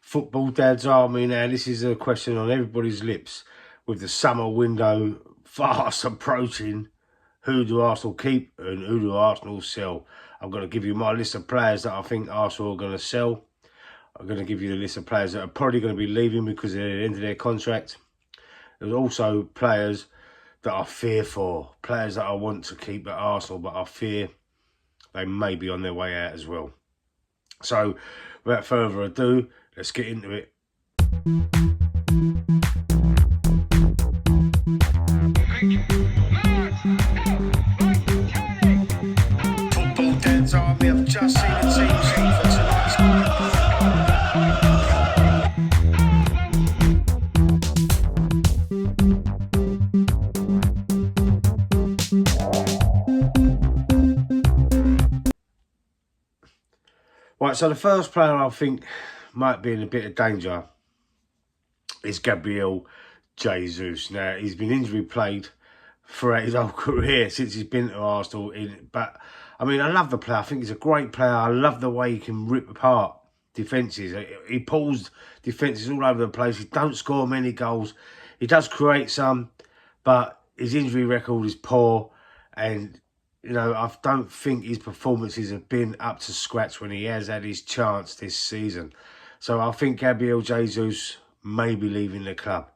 Football Dad's Army. Now, this is a question on everybody's lips. With the summer window fast approaching, who do Arsenal keep and who do Arsenal sell? I'm going to give you my list of players that I think Arsenal are going to sell. I'm going to give you the list of players that are probably going to be leaving because they're at the end of their contract. There's also players that I fear for, players that I want to keep at Arsenal, but I fear they may be on their way out as well. So, without further ado, let's get into it. Football Dad's Army, I've just seen the team sheet for tonight's Right, so the first player I think might be in a bit of danger is Gabriel Jesus. Now, he's been injury plagued throughout his whole career since he's been to Arsenal. But, I mean, I love the player. I think he's a great player. I love the way he can rip apart defences. He pulls defences all over the place. He don't score many goals. He does create some, but his injury record is poor. And, you know, I don't think his performances have been up to scratch when he has had his chance this season. So I think Gabriel Jesus may be leaving the club.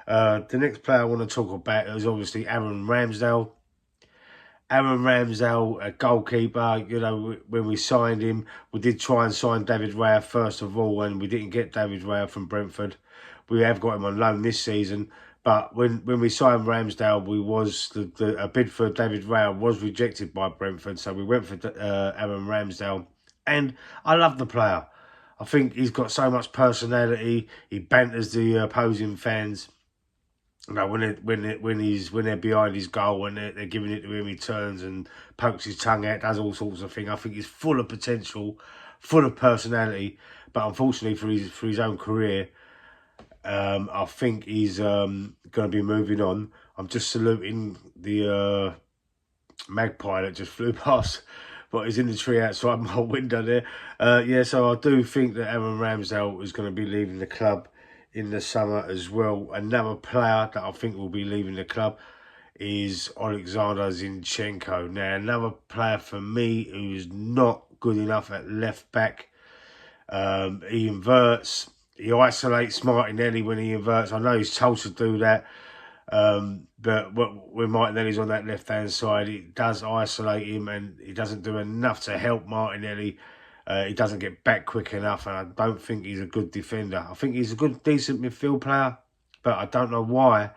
The next player I want to talk about is obviously Aaron Ramsdale. Aaron Ramsdale, a goalkeeper, you know, when we signed him, we did try and sign David Raya first of all, and we didn't get David Raya from Brentford. We have got him on loan this season, but when we signed Ramsdale, we was a bid for David Raya was rejected by Brentford, so we went for Aaron Ramsdale, and I love the player. I think he's got so much personality. He banters the opposing fans. You know, when they're behind his goal, when they're giving it to him, he turns and pokes his tongue out, does all sorts of things. I think he's full of potential, full of personality. But unfortunately for his own career, I think he's going to be moving on. I'm just saluting the magpie that just flew past, but he's in the tree outside my window there. Yeah, so I do think that Aaron Ramsdale is going to be leaving the club in the summer as well. Another player that I think will be leaving the club is Alexander Zinchenko. Now, another player for me who's not good enough at left back. He inverts. He isolates Martinelli when he inverts. I know he's told to do that. But when Martinelli's on that left-hand side, it does isolate him and he doesn't do enough to help Martinelli. He doesn't get back quick enough, and I don't think he's a good defender. I think he's a good, decent midfield player, but I don't know why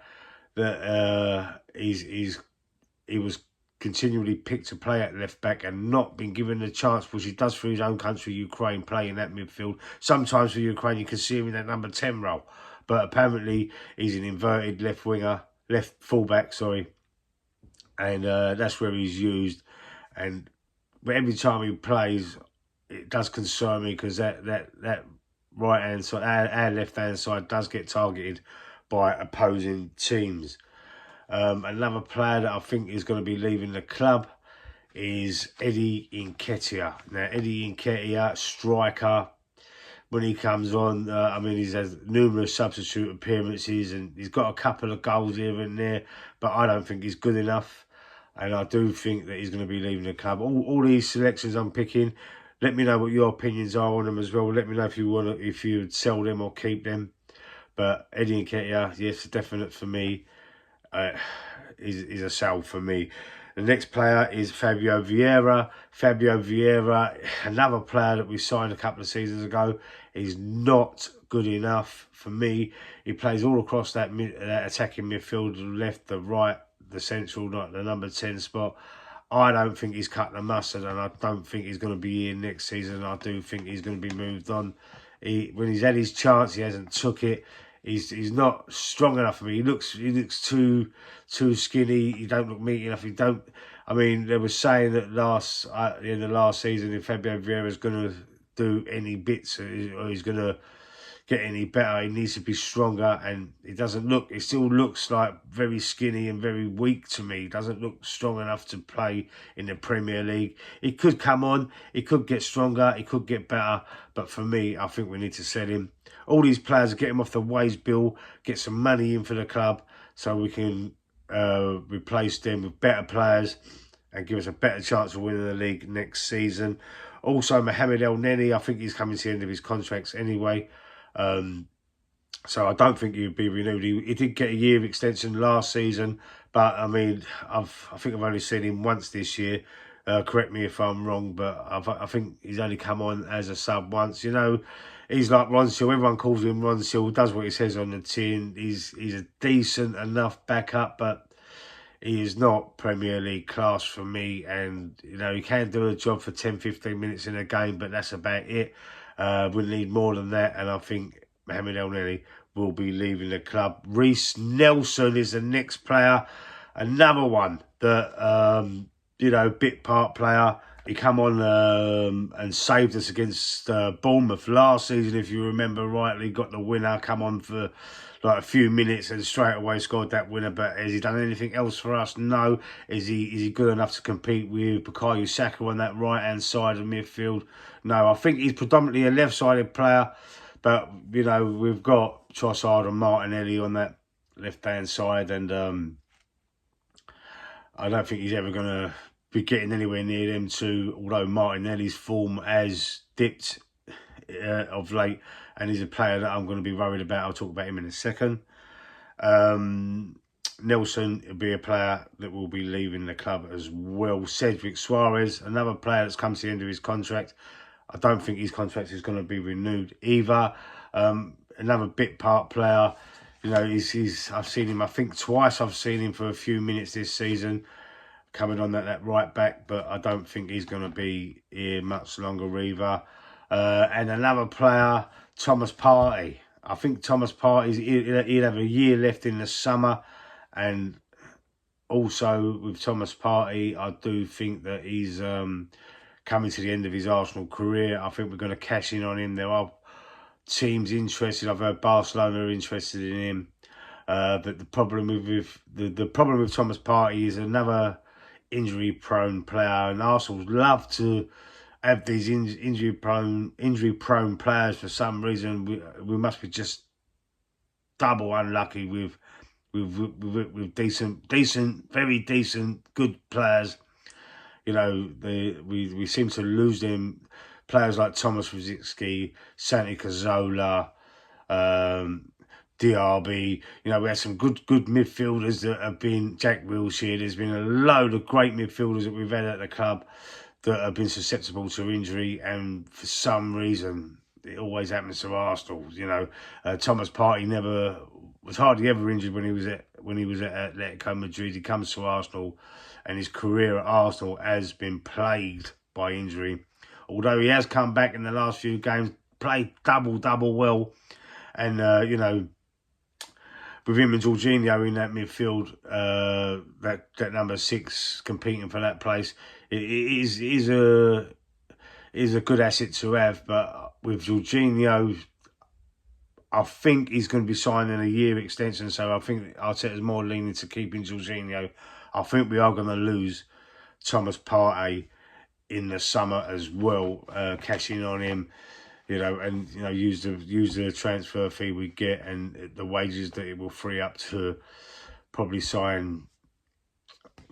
that he was continually picked to play at left back and not been given the chance, which he does for his own country, Ukraine, playing that midfield. Sometimes for Ukraine, you can see him in that number 10 role, but apparently he's an inverted left fullback, sorry, and that's where he's used. And every time he plays, it does concern me because that right hand side, our left hand side, does get targeted by opposing teams. Another player that I think is going to be leaving the club is Eddie Nketiah. Now, Eddie Nketiah, striker, when he comes on, I mean, he's had numerous substitute appearances and he's got a couple of goals here and there, but I don't think he's good enough. And I do think that he's going to be leaving the club. All these selections I'm picking, let me know what your opinions are on them as well. Let me know if you would sell them or keep them. But Eddie Nketiah, yes, definite for me. Is a sell for me. The next player is Fabio Vieira. Fabio Vieira, another player that we signed a couple of seasons ago, is not good enough for me. He plays all across that attacking midfield, the left, the right, the central, not the number 10 spot. I don't think he's cut the mustard, and I don't think he's going to be here next season. I do think he's going to be moved on. When he's had his chance, he hasn't took it. He's not strong enough for me. He looks too skinny. He don't look meaty enough. I mean, they were saying that in the last season, if Fabio Vieira is going to do any bits, or he's going to get any better. He needs to be stronger, and he still looks like very skinny and very weak to me. He doesn't look strong enough to play in the Premier League. He could come on, he could get stronger, he could get better, but for me, I think we need to sell him. All these players, get him off the wage bill, get some money in for the club, so we can replace them with better players and give us a better chance of winning the league next season. Also, Mohamed Elneny, I think he's coming to the end of his contracts anyway. So I don't think he'd be renewed. He did get a year extension last season, but I mean, I think I've only seen him once this year. Correct me if I'm wrong, but I think he's only come on as a sub once. You know, he's like Ronseal. Everyone calls him Ronseal. Does what he says on the tin. He's a decent enough backup, but he is not Premier League class for me. And, you know, he can do a job for 10, 15 minutes in a game, but that's about it. We need more than that. And I think Mohamed Elneny will be leaving the club. Reiss Nelson is the next player. Another one that, you know, bit part player. He come on and saved us against Bournemouth last season, if you remember rightly. Got the winner, come on for like a few minutes and straight away scored that winner. But has he done anything else for us? No. Is he good enough to compete with Bukayo Saka on that right-hand side of midfield? No. I think he's predominantly a left-sided player. But, you know, we've got Trossard and Martinelli on that left-hand side. And I don't think he's ever going to be getting anywhere near them two, although Martinelli's form has dipped of late, and he's a player that I'm going to be worried about. I'll talk about him in a second. Nelson will be a player that will be leaving the club as well. Cedric Suarez, another player that's come to the end of his contract. I don't think his contract is going to be renewed either. Another bit part player. You know, I've seen him, I think twice I've seen him for a few minutes this season, coming on that right back, but I don't think he's going to be here much longer either. And another player, Thomas Partey. I think Thomas Partey, he'll have a year left in the summer. And also with Thomas Partey, I do think that he's coming to the end of his Arsenal career. I think we're going to cash in on him. There are teams interested. I've heard Barcelona are interested in him. But the problem with Thomas Partey is another injury-prone player, and Arsenal love to have these injury-prone players for some reason. We must be just double unlucky with decent, very decent, good players. You know, we seem to lose them. Players like Thomas Rosicky, Santi Cazorla, Diaby. You know, we had some good midfielders that have been Jack Wilshere. There's been a load of great midfielders that we've had at the club that have been susceptible to injury, and for some reason it always happens to Arsenal. You know, Thomas Partey was hardly ever injured when he was at Atletico Madrid. He comes to Arsenal, and his career at Arsenal has been plagued by injury. Although he has come back in the last few games, played double well, and you know, with him and Jorginho in that midfield, that number 6 competing for that place, it is a good asset to have. But with Jorginho, I think he's going to be signing a year extension, so I think Arteta's more leaning to keeping Jorginho. I think we are going to lose Thomas Partey in the summer as well, cashing on him. You know, and you know, use the transfer fee we get and the wages that it will free up to probably sign,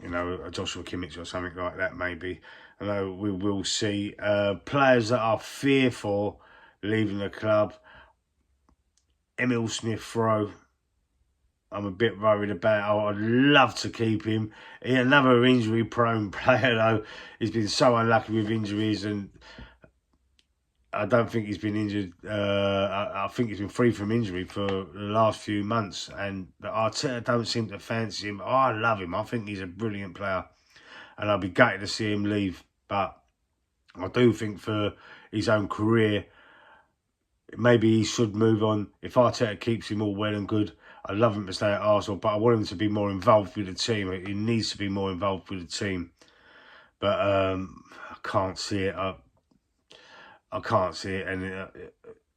you know, a Joshua Kimmich or something like that, maybe. I know we will see players that are fearful leaving the club. Emil Smith-Rowe, I'm a bit worried about. I'd love to keep him. He's another injury-prone player, though. He's been so unlucky with injuries, and I don't think he's been injured. I think he's been free from injury for the last few months, and Arteta don't seem to fancy him. Oh, I love him. I think he's a brilliant player, and I'd be gutted to see him leave. But I do think for his own career, maybe he should move on. If Arteta keeps him, all well and good. I'd love him to stay at Arsenal, but I want him to be more involved with the team. He needs to be more involved with the team. But I can't see it. I can't see it, and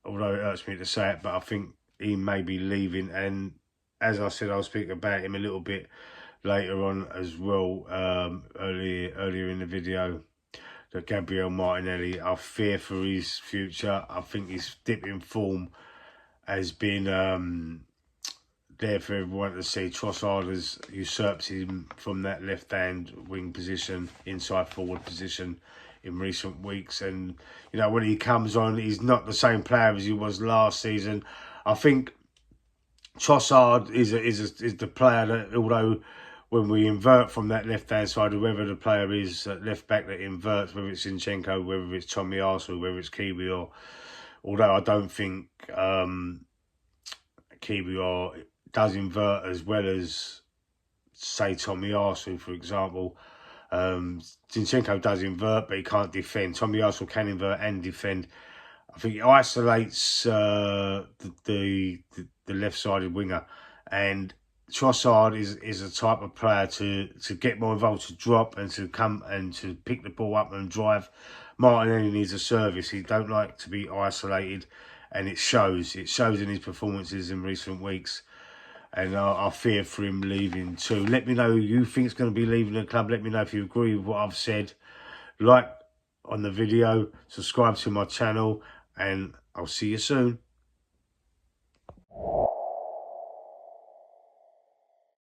although it hurts me to say it, but I think he may be leaving. And as I said, I'll speak about him a little bit later on as well, earlier in the video, that Gabriel Martinelli, I fear for his future. I think his dip in form has been there for everyone to see. Trossard has usurped him from that left-hand wing position, inside forward position in recent weeks. And, you know, when he comes on, he's not the same player as he was last season. I think Trossard is the player that, although when we invert from that left-hand side, whoever the player is at left-back that inverts, whether it's Zinchenko, whether it's Tomiyasu, whether it's Kiwior, although I don't think Kiwior does invert as well as, say, Tomiyasu, for example. Zinchenko does invert, but he can't defend. Tomiyasu can invert and defend. I think he isolates the left-sided winger, and Trossard is a type of player to get more involved, to drop and to come and to pick the ball up and drive. Martinelli needs a service. He don't like to be isolated, and it shows. It shows in his performances in recent weeks. And I fear for him leaving too. Let me know who you think is going to be leaving the club. Let me know if you agree with what I've said. Like on the video, subscribe to my channel, and I'll see you soon.